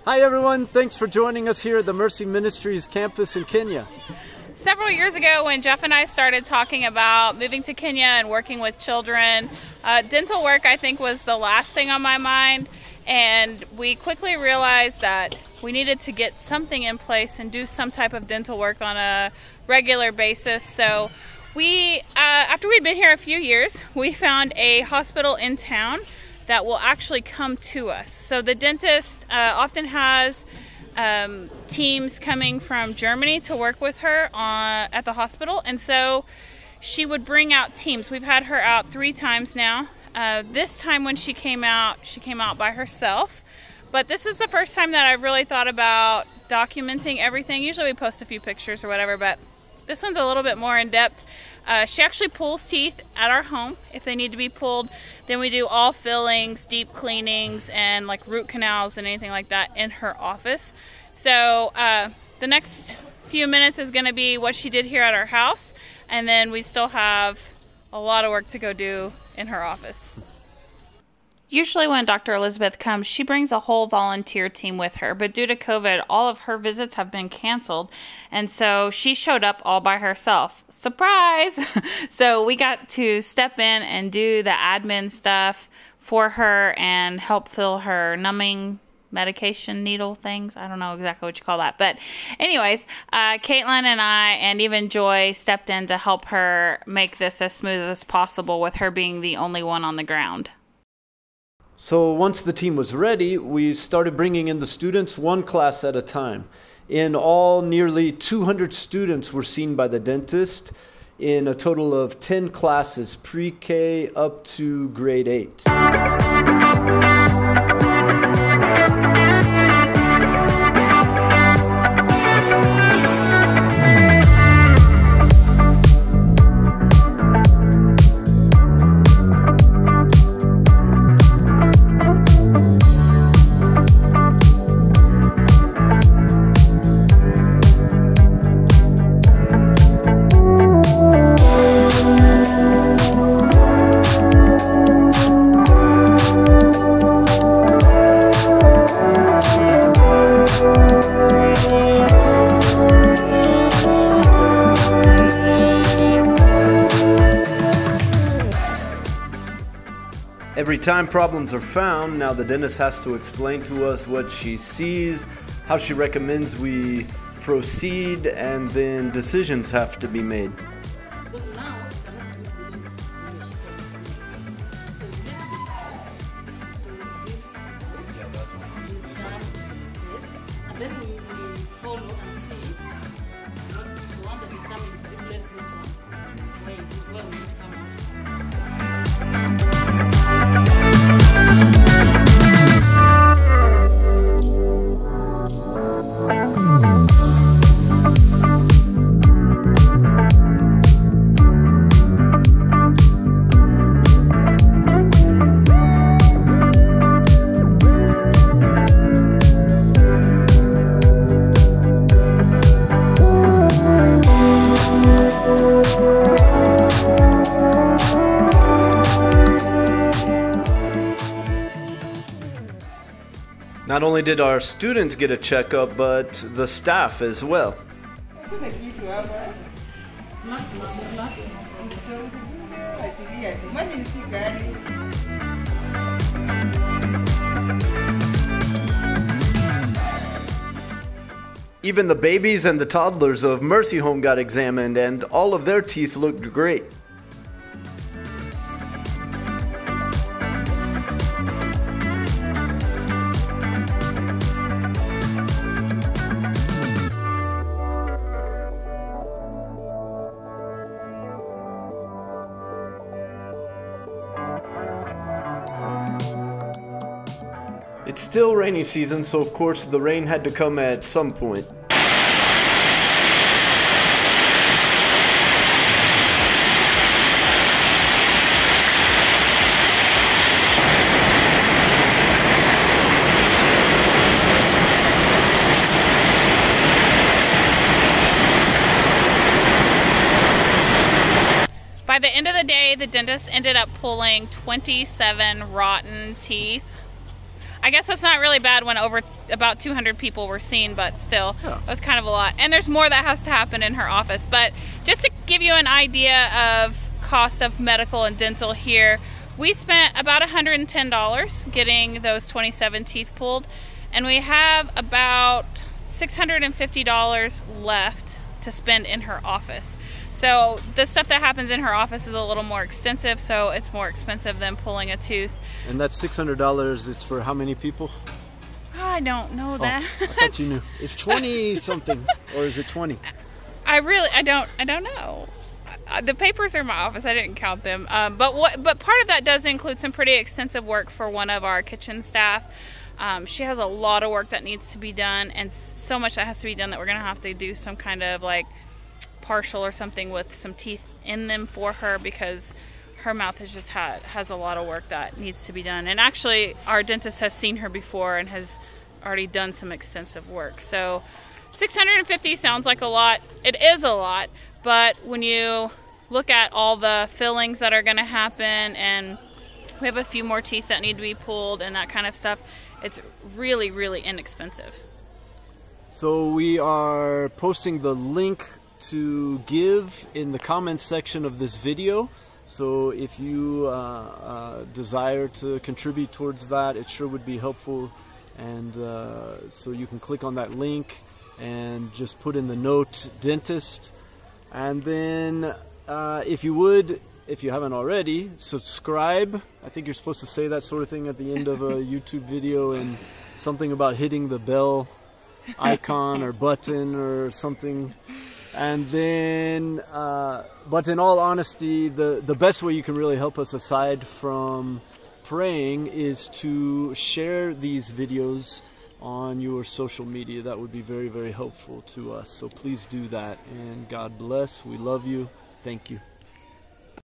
Hi everyone, thanks for joining us here at the Mercy Ministries campus in Kenya. Several years ago when Jeff and I started talking about moving to Kenya and working with children, dental work I think was the last thing on my mind, and we quickly realized that we needed to get something in place and do some type of dental work on a regular basis. So we, after we'd been here a few years, we found a hospital in town that will actually come to us. So the dentist often has teams coming from Germany to work with her at the hospital, and so she would bring out teams. We've had her out 3 times now. This time when she came out by herself, but this is the first time that I've really thought about documenting everything. Usually we post a few pictures or whatever, but this one's a little bit more in depth. She actually pulls teeth at our home if they need to be pulled. Then we do all fillings, deep cleanings, and like root canals and anything like that in her office. So the next few minutes is going to be what she did here at our house, and then we still have a lot of work to go do in her office. Usually when Dr. Elizabeth comes, she brings a whole volunteer team with her, but due to COVID, all of her visits have been canceled, and so she showed up all by herself. Surprise! So we got to step in and do the admin stuff for her and help fill her numbing medication needle things. I don't know exactly what you call that, but anyways, Caitlin and I and even Joy stepped in to help her make this as smooth as possible, with her being the only one on the ground. So once the team was ready, we started bringing in the students one class at a time. In all, nearly 200 students were seen by the dentist in a total of 10 classes, pre-K up to grade 8. Every time problems are found, now the dentist has to explain to us what she sees, how she recommends we proceed, and then decisions have to be made. Not only did our students get a checkup, but the staff as well. Even the babies and the toddlers of Mercy Home got examined, and all of their teeth looked great. It's still rainy season, so of course the rain had to come at some point. By the end of the day, the dentist ended up pulling 27 rotten teeth. I guess that's not really bad when over about 200 people were seen, but still, Yeah. it was kind of a lot. And there's more that has to happen in her office. But just to give you an idea of cost of medical and dental here, we spent about $110 getting those 27 teeth pulled, and we have about $650 left to spend in her office. So the stuff that happens in her office is a little more extensive, so it's more expensive than pulling a tooth. And that $600 is for how many people? I don't know that. Oh, I thought you knew. It's 20 something, or is it 20? I don't know. The papers are in my office. I didn't count them. But part of that does include some pretty extensive work for one of our kitchen staff. She has a lot of work that needs to be done, and so much that has to be done that we're gonna have to do some kind of like partial or something with some teeth in them for her, because her mouth has a lot of work that needs to be done. And actually, our dentist has seen her before and has already done some extensive work. So $650 sounds like a lot. It is a lot, but when you look at all the fillings that are going to happen, and we have a few more teeth that need to be pulled and that kind of stuff, it's really, really inexpensive. So we are posting the link to give in the comments section of this video. So if you desire to contribute towards that, it sure would be helpful. And so you can click on that link and just put in the note dentist. And then if you haven't already, subscribe. I think you're supposed to say that sort of thing at the end of a YouTube video, and something about hitting the bell icon or button or something. And then, but in all honesty, the best way you can really help us, aside from praying, is to share these videos on your social media. That would be very, very helpful to us. So please do that, and God bless. We love you. Thank you.